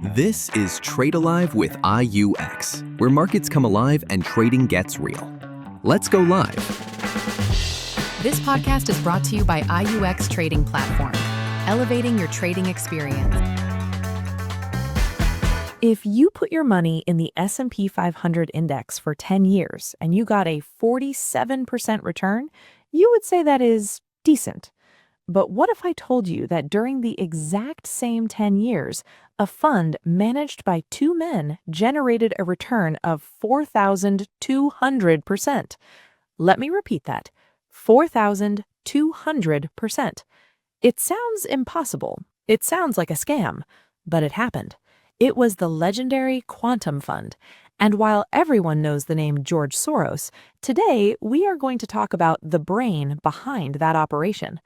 This is Trade Alive with IUX, where markets come alive and trading gets real. Let's go live. This podcast is brought to you by IUX Trading Platform, elevating your trading experience. If you put your money in the S&P 500 index for 10 years and you got a 47% return, you would say that is decent. But what if I told you that during the exact same 10 years, a fund managed by two men generated a return of 4,200%? Let me repeat that, 4,200%. It sounds impossible. It sounds like a scam, but it happened. It was the legendary Quantum Fund. And while everyone knows the name George Soros, today we are going to talk about the brain behind that operation.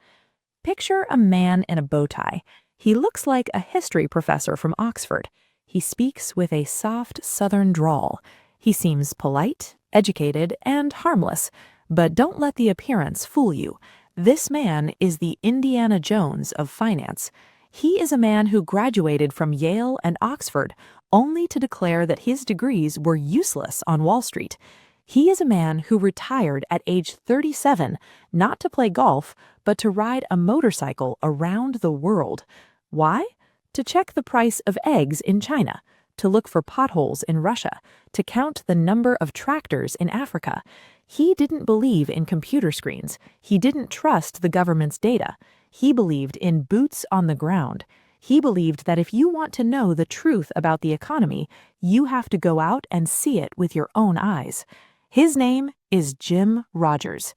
Picture a man in a bow tie. He looks like a history professor from Oxford. He speaks with a soft southern drawl. He seems polite, educated, and harmless. But don't let the appearance fool you. This man is the Indiana Jones of finance. He is a man who graduated from Yale and Oxford, only to declare that his degrees were useless on Wall Street. He is a man who retired at age 37, not to play golf, but to ride a motorcycle around the world. Why? To check the price of eggs in China, to look for potholes in Russia, to count the number of tractors in Africa. He didn't believe in computer screens. He didn't trust the government's data. He believed in boots on the ground. He believed that if you want to know the truth about the economy, you have to go out and see it with your own eyes. His name is Jim Rogers.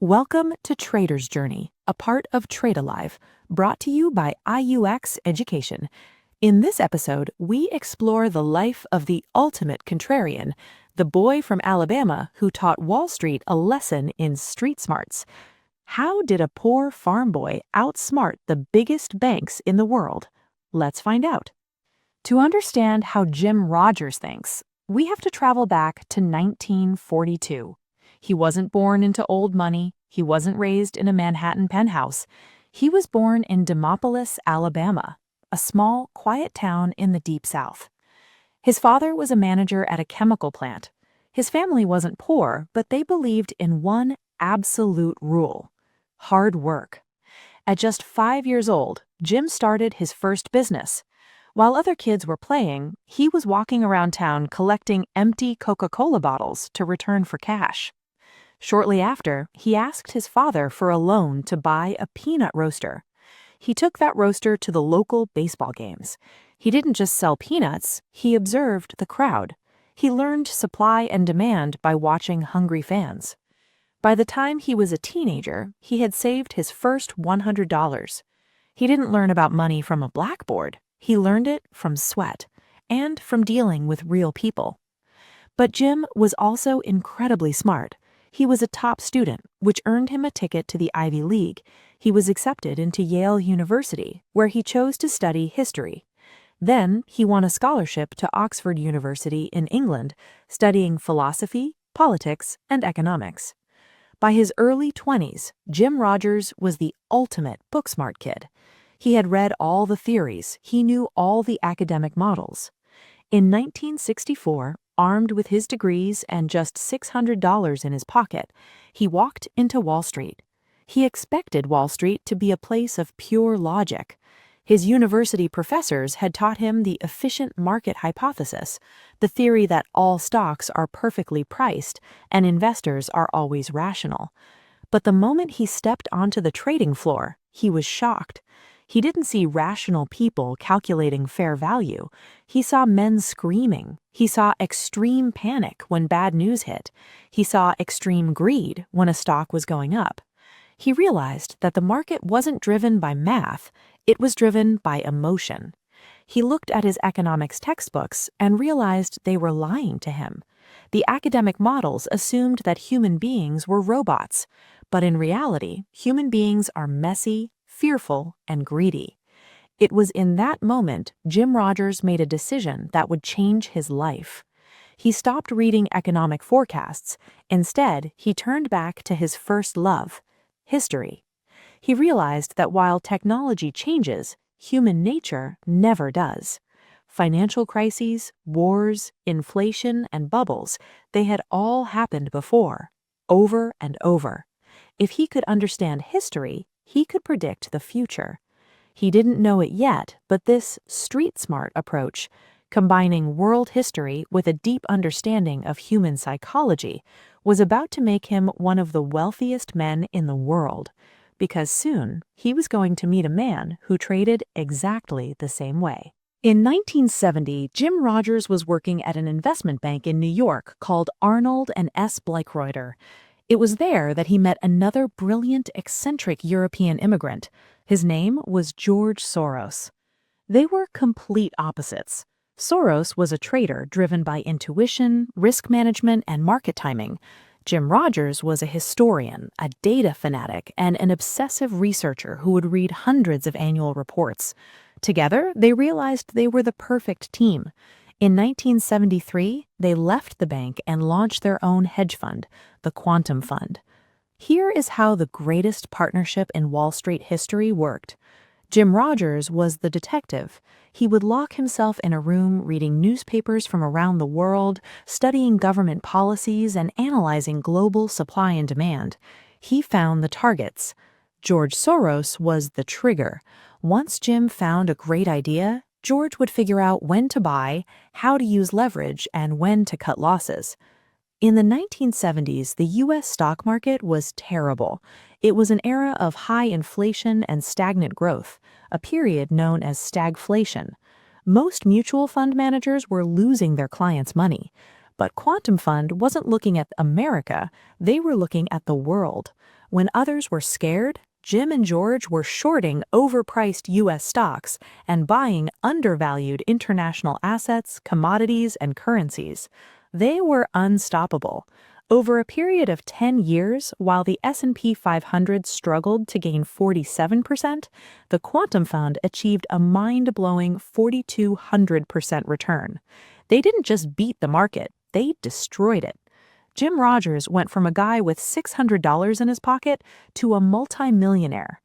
Welcome to Trader's Journey, a part of Trade Alive, brought to you by IUX Education. In this episode, we explore the life of the ultimate contrarian, the boy from Alabama who taught Wall Street a lesson in street smarts. How did a poor farm boy outsmart the biggest banks in the world? Let's find out. To understand how Jim Rogers thinks, we have to travel back to 1942. He wasn't born into old money. He wasn't raised in a Manhattan penthouse. He was born in Demopolis, Alabama, a small, quiet town in the Deep South. His father was a manager at a chemical plant. His family wasn't poor, but they believed in one absolute rule: hard work. At just 5 years old, Jim started his first business. While other kids were playing, he was walking around town collecting empty Coca-Cola bottles to return for cash. Shortly after, he asked his father for a loan to buy a peanut roaster. He took that roaster to the local baseball games. He didn't just sell peanuts, he observed the crowd. He learned supply and demand by watching hungry fans. By the time he was a teenager, he had saved his first $100. He didn't learn about money from a blackboard. He learned it from sweat and from dealing with real people. But Jim was also incredibly smart. He was a top student, which earned him a ticket to the Ivy League. He was accepted into Yale University, where he chose to study history. Then he won a scholarship to Oxford University in England, studying philosophy, politics, and economics. By his early 20s, Jim Rogers was the ultimate book-smart kid. He had read all the theories. He knew all the academic models. In 1964, armed with his degrees and just $600 in his pocket, he walked into Wall Street. He expected Wall Street to be a place of pure logic. His university professors had taught him the efficient market hypothesis, the theory that all stocks are perfectly priced and investors are always rational. But the moment he stepped onto the trading floor, he was shocked. He didn't see rational people calculating fair value. He saw men screaming. He saw extreme panic when bad news hit. He saw extreme greed when a stock was going up. He realized that the market wasn't driven by math, it was driven by emotion. He looked at his economics textbooks and realized they were lying to him. The academic models assumed that human beings were robots, but in reality, human beings are messy, fearful, and greedy. It was in that moment Jim Rogers made a decision that would change his life. He stopped reading economic forecasts. Instead, he turned back to his first love, history. He realized that while technology changes, human nature never does. Financial crises, wars, inflation, and bubbles, they had all happened before, over and over. If he could understand history, he could predict the future. He didn't know it yet, but this street-smart approach, combining world history with a deep understanding of human psychology, was about to make him one of the wealthiest men in the world, because soon he was going to meet a man who traded exactly the same way. In 1970, Jim Rogers was working at an investment bank in New York called Arnold and S. Bleichreuther. It was there that he met another brilliant, eccentric European immigrant. His name was George Soros. They were complete opposites. Soros was a trader driven by intuition, risk management, and market timing. Jim Rogers was a historian, a data fanatic, and an obsessive researcher who would read hundreds of annual reports. Together, they realized they were the perfect team. In 1973, they left the bank and launched their own hedge fund, the Quantum Fund. Here is how the greatest partnership in Wall Street history worked. Jim Rogers was the detective. He would lock himself in a room reading newspapers from around the world, studying government policies, and analyzing global supply and demand. He found the targets. George Soros was the trigger. Once Jim found a great idea, George would figure out when to buy, how to use leverage, and when to cut losses. In the 1970s, the U.S. stock market was terrible. It was an era of high inflation and stagnant growth, a period known as stagflation. Most mutual fund managers were losing their clients' money. But Quantum Fund wasn't looking at America, they were looking at the world. When others were scared, Jim and George were shorting overpriced U.S. stocks and buying undervalued international assets, commodities, and currencies. They were unstoppable. Over a period of 10 years, while the S&P 500 struggled to gain 47%, the Quantum Fund achieved a mind-blowing 4,200% return. They didn't just beat the market, they destroyed it. Jim Rogers went from a guy with $600 in his pocket to a multimillionaire.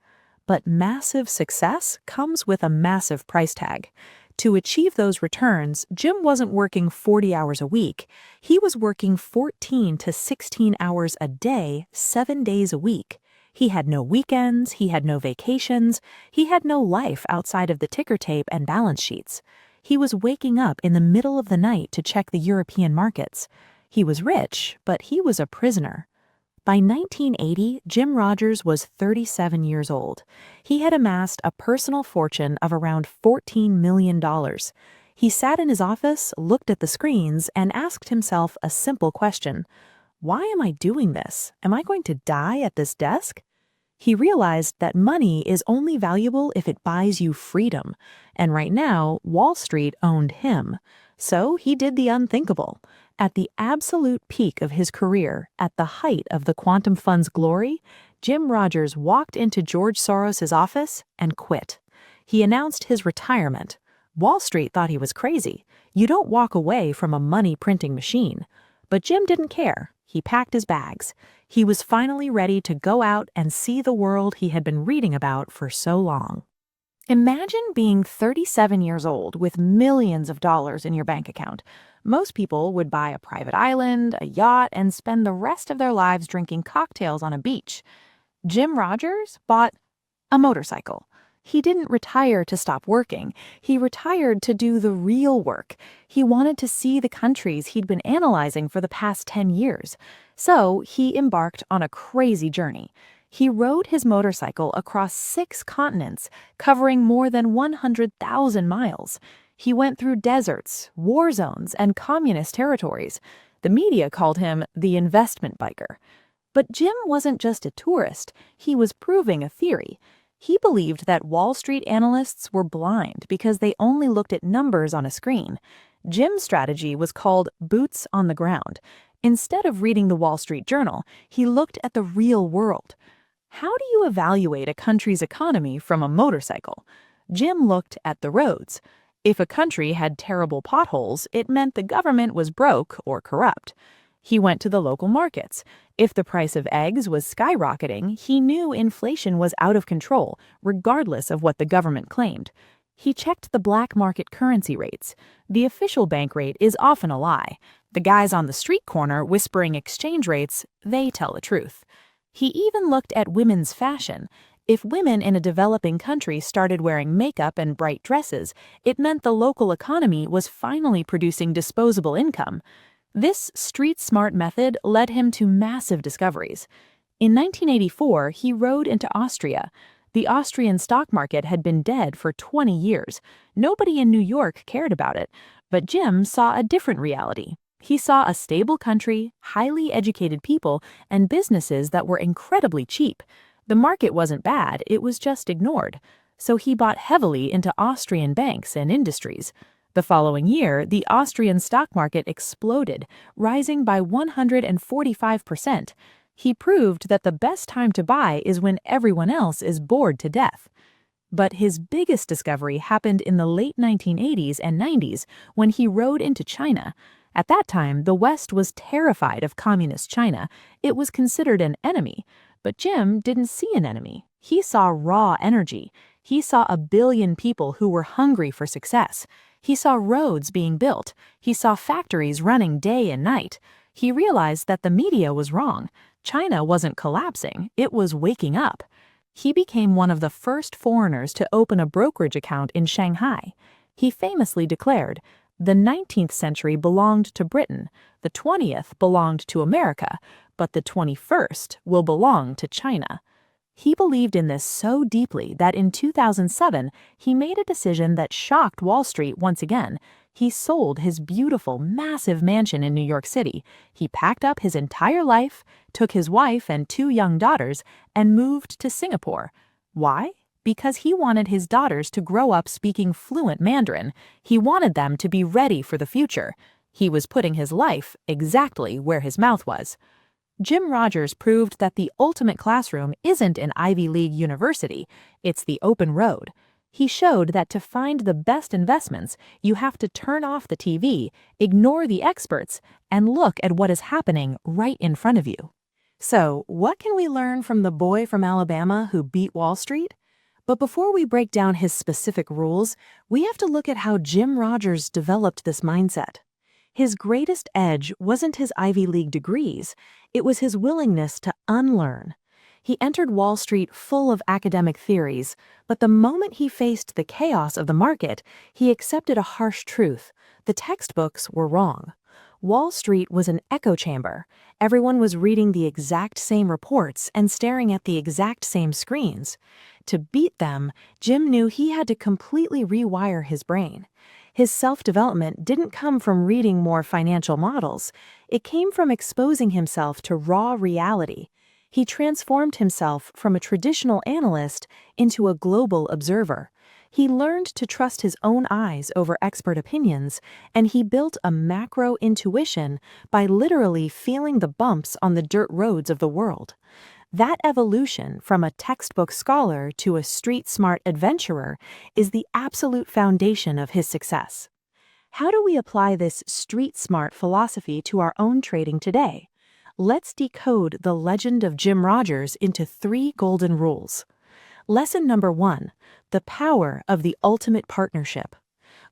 But massive success comes with a massive price tag. To achieve those returns, Jim wasn't working 40 hours a week. He was working 14 to 16 hours a day, 7 days a week. He had no weekends, he had no vacations, he had no life outside of the ticker tape and balance sheets. He was waking up in the middle of the night to check the European markets. He was rich, but he was a prisoner. By 1980, Jim Rogers was 37 years old. He had amassed a personal fortune of around $14 million. He sat in his office, looked at the screens, and asked himself a simple question. Why am I doing this? Am I going to die at this desk? He realized that money is only valuable if it buys you freedom. And right now, Wall Street owned him. So he did the unthinkable. At the absolute peak of his career, at the height of the Quantum Fund's glory, Jim Rogers walked into George Soros' office and quit. He announced his retirement. Wall Street thought he was crazy. You don't walk away from a money-printing machine. But Jim didn't care. He packed his bags. He was finally ready to go out and see the world he had been reading about for so long. Imagine being 37 years old with millions of dollars in your bank account. Most people would buy a private island, a yacht, and spend the rest of their lives drinking cocktails on a beach. Jim Rogers bought a motorcycle. He didn't retire to stop working. He retired to do the real work. He wanted to see the countries he'd been analyzing for the past 10 years. So he embarked on a crazy journey. He rode his motorcycle across 6 continents, covering more than 100,000 miles. He went through deserts, war zones, and communist territories. The media called him the investment biker. But Jim wasn't just a tourist. He was proving a theory. He believed that Wall Street analysts were blind because they only looked at numbers on a screen. Jim's strategy was called boots on the ground. Instead of reading the Wall Street Journal, he looked at the real world. How do you evaluate a country's economy from a motorcycle? Jim looked at the roads. If a country had terrible potholes, it meant the government was broke or corrupt. He went to the local markets. If the price of eggs was skyrocketing, he knew inflation was out of control, regardless of what the government claimed. He checked the black market currency rates. The official bank rate is often a lie. The guys on the street corner whispering exchange rates, they tell the truth. He even looked at women's fashion. If women in a developing country started wearing makeup and bright dresses, it meant the local economy was finally producing disposable income. This street-smart method led him to massive discoveries. In 1984, he rode into Austria. The Austrian stock market had been dead for 20 years. Nobody in New York cared about it, but Jim saw a different reality. He saw a stable country, highly educated people, and businesses that were incredibly cheap. The market wasn't bad, it was just ignored. So he bought heavily into Austrian banks and industries. The following year, the Austrian stock market exploded, rising by 145%. He proved that the best time to buy is when everyone else is bored to death. But his biggest discovery happened in the late 1980s and 90s when he rode into China. At that time, the West was terrified of communist China. It was considered an enemy. But Jim didn't see an enemy. He saw raw energy. He saw 1 billion people who were hungry for success. He saw roads being built. He saw factories running day and night. He realized that the media was wrong. China wasn't collapsing, it was waking up. He became one of the first foreigners to open a brokerage account in Shanghai. He famously declared, "The 19th century belonged to Britain, the 20th belonged to America, but the 21st will belong to China." He believed in this so deeply that in 2007, he made a decision that shocked Wall Street once again. He sold his beautiful, massive mansion in New York City. He packed up his entire life, took his wife and 2 young daughters, and moved to Singapore. Why? Because he wanted his daughters to grow up speaking fluent Mandarin. He wanted them to be ready for the future. He was putting his life exactly where his mouth was. Jim Rogers proved that the ultimate classroom isn't an Ivy League university, it's the open road. He showed that to find the best investments, you have to turn off the TV, ignore the experts, and look at what is happening right in front of you. So, what can we learn from the boy from Alabama who beat Wall Street? But before we break down his specific rules, we have to look at how Jim Rogers developed this mindset. His greatest edge wasn't his Ivy League degrees, it was his willingness to unlearn. He entered Wall Street full of academic theories, but the moment he faced the chaos of the market, he accepted a harsh truth. The textbooks were wrong. Wall Street was an echo chamber. Everyone was reading the exact same reports and staring at the exact same screens. To beat them, Jim knew he had to completely rewire his brain. His self-development didn't come from reading more financial models. It came from exposing himself to raw reality. He transformed himself from a traditional analyst into a global observer. He learned to trust his own eyes over expert opinions, and he built a macro intuition by literally feeling the bumps on the dirt roads of the world. That evolution from a textbook scholar to a street-smart adventurer is the absolute foundation of his success. How do we apply this street-smart philosophy to our own trading today? Let's decode the legend of Jim Rogers into 3 golden rules. Lesson number 1, the power of the ultimate partnership.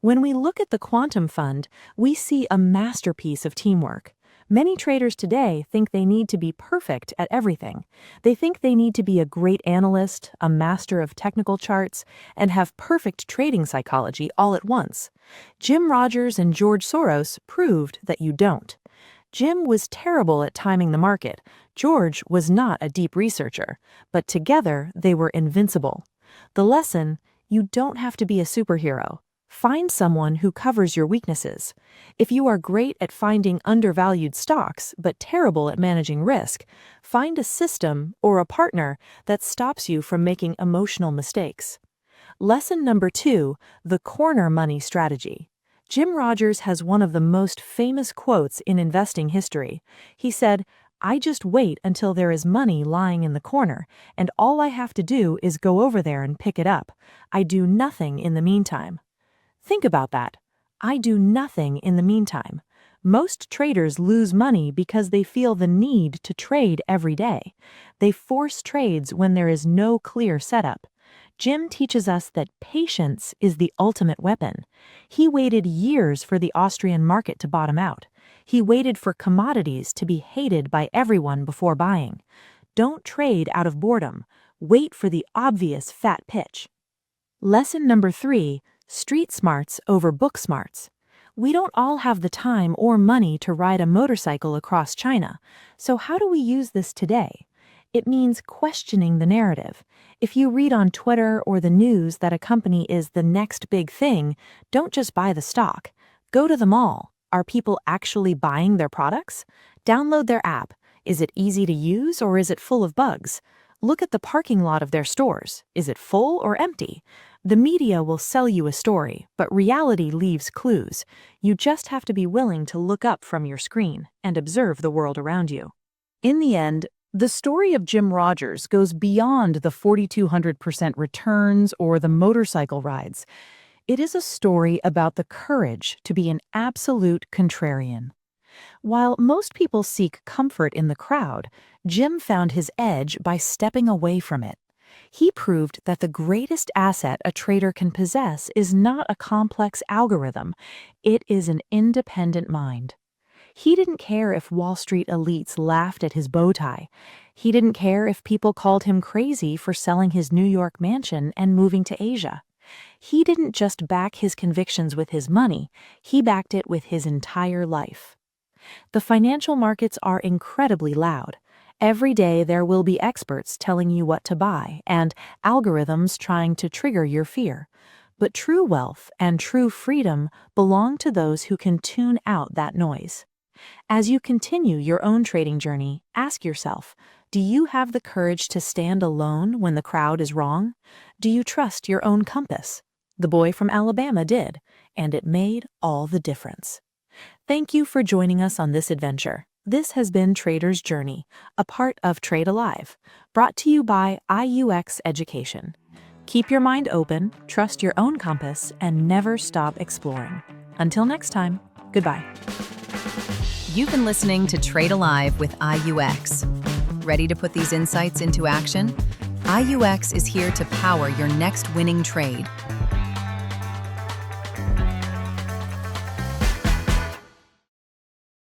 When we look at the quantum fund, we see a masterpiece of teamwork. Many traders today think they need to be perfect at everything. They think they need to be a great analyst, a master of technical charts, and have perfect trading psychology all at once. Jim Rogers and George Soros proved that you don't. Jim was terrible at timing the market. George was not a deep researcher, but together they were invincible. The lesson: you don't have to be a superhero. Find someone who covers your weaknesses. If you are great at finding undervalued stocks but terrible at managing risk, find a system or a partner that stops you from making emotional mistakes. Lesson number 2, the corner money strategy. Jim Rogers has one of the most famous quotes in investing history. He said, "I just wait until there is money lying in the corner, and all I have to do is go over there and pick it up. I do nothing in the meantime." Think about that. I do nothing in the meantime. Most traders lose money because they feel the need to trade every day. They force trades when there is no clear setup. Jim teaches us that patience is the ultimate weapon. He waited years for the Austrian market to bottom out. He waited for commodities to be hated by everyone before buying. Don't trade out of boredom. Wait for the obvious fat pitch. Lesson number 3, street smarts over book smarts. We don't all have the time or money to ride a motorcycle across China. So how do we use this today? It means questioning the narrative. If you read on Twitter or the news that a company is the next big thing, don't just buy the stock. Go to the mall. Are people actually buying their products? Download their app. Is it easy to use or is it full of bugs? Look at the parking lot of their stores. Is it full or empty? The media will sell you a story, but reality leaves clues. You just have to be willing to look up from your screen and observe the world around you. In the end, the story of Jim Rogers goes beyond the 4,200% returns or the motorcycle rides. It is a story about the courage to be an absolute contrarian. While most people seek comfort in the crowd, Jim found his edge by stepping away from it. He proved that the greatest asset a trader can possess is not a complex algorithm, it is an independent mind. He didn't care if Wall Street elites laughed at his bow tie. He didn't care if people called him crazy for selling his New York mansion and moving to Asia. He didn't just back his convictions with his money, he backed it with his entire life. The financial markets are incredibly loud. Every day there will be experts telling you what to buy and algorithms trying to trigger your fear. But true wealth and true freedom belong to those who can tune out that noise. As you continue your own trading journey, ask yourself, do you have the courage to stand alone when the crowd is wrong? Do you trust your own compass? The boy from Alabama did, and it made all the difference. Thank you for joining us on this adventure. This has been Trader's Journey, a part of Trade Alive, brought to you by IUX Education. Keep your mind open, trust your own compass, and never stop exploring. Until next time, goodbye. You've been listening to Trade Alive with IUX. Ready to put these insights into action? IUX is here to power your next winning trade.